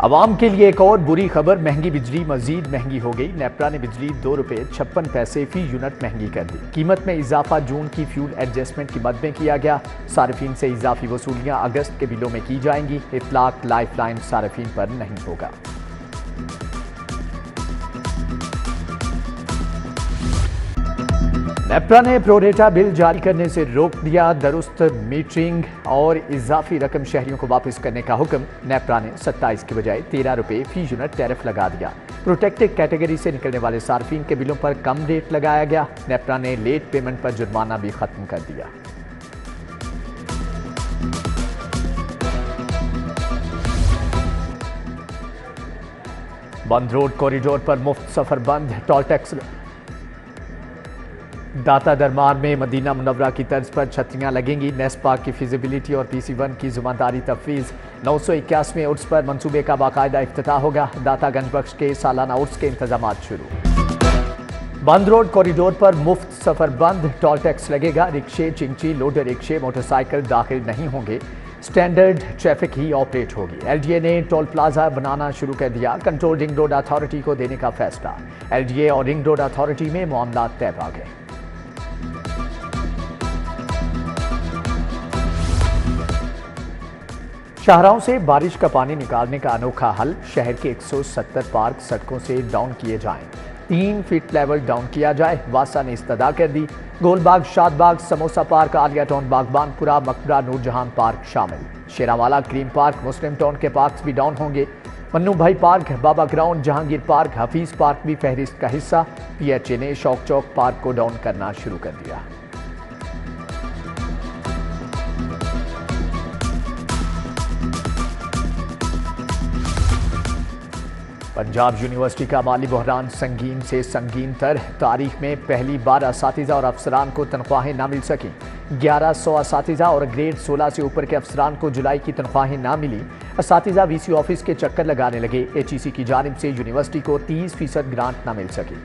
عوام کے لیے ایک اور بری خبر، مہنگی بجلی مزید مہنگی ہو گئی۔ نیپرا نے بجلی ₹2.56 فی یونٹ مہنگی کر دی۔ قیمت میں اضافہ جون کی فیول ایڈجسٹمنٹ کی مد میں کیا گیا۔ صارفین سے اضافی وصولیاں اگست کے بلوں میں کی جائیں گی۔ اطلاق لائف لائن صارفین پر نہیں ہوگا۔ نیپرا نے پروریٹا بل جاری کرنے سے روک دیا۔ درست میٹرنگ اور اضافی رقم شہریوں کو واپس کرنے کا حکم۔ نیپرا نے 27 کی بجائے ₹13 فی یونٹ ٹیرف لگا دیا۔ پروٹیکٹڈ کیٹیگری سے نکلنے والے صارفین کے بلوں پر کم ریٹ لگایا گیا۔ نیپرا نے لیٹ پیمنٹ پر جرمانہ بھی ختم کر دیا۔ بند روڈ کوریڈور پر مفت سفر بند، ٹول ٹیکس داتا درمار میں مدینہ منورہ کی طرز پر چھتریاں لگیں گی۔ نیسپا کی فیزیبلٹی اور PC1 کی زمانداری تفویض۔ 981ویں عرس پر منصوبے کا باقاعدہ افتتاح ہوگا۔ داتا گنج بخش کے سالانہ عرس کے انتظامات شروع۔ بند روڈ کوریڈور پر مفت سفر بند، ٹول ٹیکس لگے گا۔ رکشے، چنچی، لوڈر رکشے، موٹر سائیکل داخل نہیں ہوں گے۔ سٹینڈرڈ ٹریفک ہی آپریٹ ہوگی۔ LDA نے ٹول پلازا بنانا شروع کر دیا۔ کنٹرول رنگ روڈ اتھارٹی کو دینے کا فیصلہ۔ LDA اور رنگ روڈ اتھارٹی میں معاملات طے پا گئے۔ شاہراہوں سے بارش کا پانی نکالنے کا انوکھا حل، شہر کے 170 پارک سڑکوں سے ڈاؤن کیے جائیں۔ 3 فٹ لیول ڈاؤن کیا جائے۔ واسا نے استدعا کر دی۔ گول باغ، شاد باغ، سموسہ پارک، عالیہ ٹاؤن باغبان پورہ، مقبرہ نور جہان پارک شامل۔ شیراوالا، کریم پارک، مسلم ٹاؤن کے پارکس بھی ڈاؤن ہوں گے۔ منو بھائی پارک، بابا ground, Jahangir park, Hafeez park بھی فہرست کا حصہ۔ PHA نے شوق چوک پارک کو ڈاؤن کرنا شروع کر دیا۔ پنجاب یونیورسٹی کا مالی بحران سنگین سے سنگین تر۔ تاریخ میں پہلی بار اساتذہ اور افسران کو تنخواہیں نہ مل سکیں۔ 1100 اساتذہ اور گریڈ 16 سے اوپر کے افسران کو جولائی کی تنخواہیں نہ ملی۔ اساتذہ VC آفس کے چکر لگانے لگے۔ HEC کی جانب سے یونیورسٹی کو 30% گرانٹ نہ مل سکی۔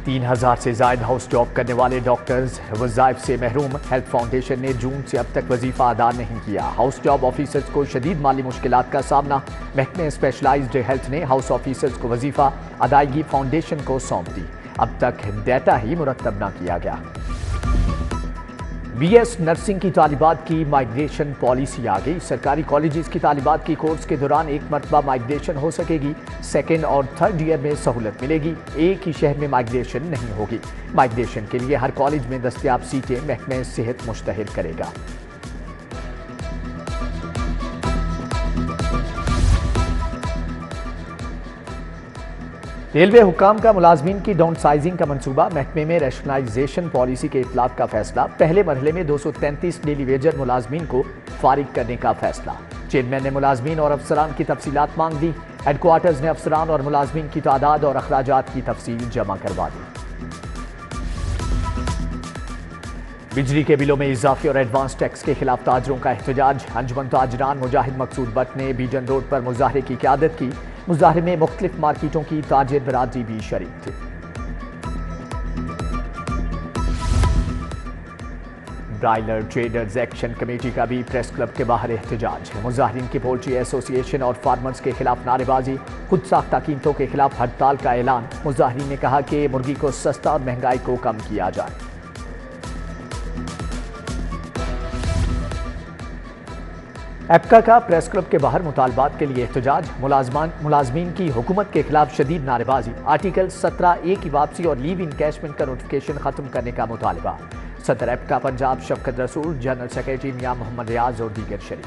تین 3000 سے زائد ہاؤس جاب کرنے والے ڈاکٹرز وظائف سے محروم۔ ہیلتھ فاؤنڈیشن نے جون سے اب تک وظیفہ ادا نہیں کیا۔ ہاؤس جاب آفیسرز کو شدید مالی مشکلات کا سامنا۔ محکمہ اسپیشلائزڈ ہیلتھ نے ہاؤس آفیسرز کو وظیفہ ادائیگی فاؤنڈیشن کو سونپ دی۔ اب تک ڈیٹا ہی مرتب نہ کیا گیا۔ BS نرسنگ کی طالبات کی مائیگریشن پالیسی آ گئی۔ سرکاری کالجز کی طالبات کی کورس کے دوران ایک مرتبہ مائیگریشن ہو سکے گی۔ 2nd اور 3rd ایئر میں سہولت ملے گی۔ ایک ہی شہر میں مائیگریشن نہیں ہوگی۔ مائیگریشن کے لیے ہر کالج میں دستیاب سیٹیں محکمہ صحت مشتہر کرے گا۔ ریلوے حکام کا ملازمین کی ڈاؤن سائزنگ کا منصوبہ، محکمے میں ریشنلائزیشن پالیسی کے اطلاق کا فیصلہ۔ پہلے مرحلے میں 233 ڈیلی ویجر ملازمین کو فارغ کرنے کا فیصلہ۔ چیئرمین نے ملازمین اور افسران کی تفصیلات مانگ دی۔ ہیڈ کوارٹرز نے افسران اور ملازمین کی تعداد اور اخراجات کی تفصیل جمع کروا دی۔ بجلی کے بلوں میں اضافی اور ایڈوانس ٹیکس کے خلاف تاجروں کا احتجاج۔ انجمن تاجران مجاہد مقصود بٹ نے بیجن روڈ پر مظاہرے کی قیادت کی۔ مظاہرے میں مختلف مارکیٹوں کی تاجر برادری بھی شریک تھے۔ برائلر ٹریڈرز ایکشن کمیٹی کا بھی پریس کلب کے باہر احتجاج۔ مظاہرین کی پولٹری ایسوسی ایشن اور فارمرز کے خلاف نعرے بازی۔ خود ساختہ قیمتوں کے خلاف ہڑتال کا اعلان۔ مظاہرین نے کہا کہ مرغی کو سستا اور مہنگائی کو کم کیا جائے۔ ایپکا کا پریس کلب کے باہر مطالبات کے لیے احتجاج۔ ملازمین کی حکومت کے خلاف شدید نعرے بازی۔ آرٹیکل 17A کی واپسی اور لیو انکیشمنٹ کا نوٹیفیکیشن ختم کرنے کا مطالبہ۔ صدر ایپکا پنجاب شفقت رسول، جنرل سیکریٹری میاں محمد ریاض اور دیگر شریک۔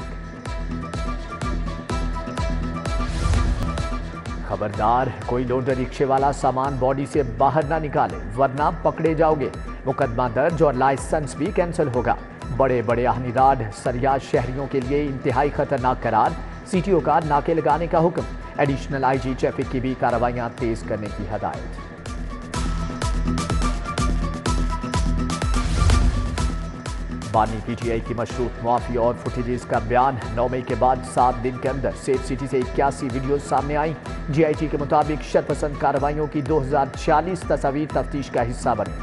خبردار، کوئی لوڈر رکشے والا سامان باڈی سے باہر نہ نکالے ورنہ پکڑے جاؤ گے۔ مقدمہ درج اور لائسنس بھی کینسل ہوگا۔ بڑے بڑے آہنی راڈ سریاج شہریوں کے لیے انتہائی خطرناک قرار۔ CTO کا ناکے لگانے کا حکم۔ ایڈیشنل IG ٹریفک کی بھی کارروائیاں تیز کرنے کی ہدایت۔ بانی PTI کی مشروط معافی اور فوٹیجز کا بیان۔ 9 مئی کے بعد 7 دن کے اندر سیف سٹی سے 81 ویڈیوز سامنے آئیں۔ GIT کے مطابق شرپسند کارروائیوں کی 2046 تصاویر تفتیش کا حصہ بنی۔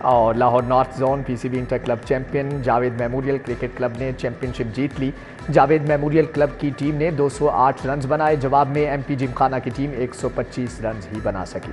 اور Lahore north zone P C B inter club champion Javed memorial cricket club نے چیمپئن شپ جیت لی۔ جاوید میموریل کلب کی ٹیم نے 208 رنز بنائے، جواب میں ایم پی جم خانہ کی ٹیم 125 رنز ہی بنا سکی۔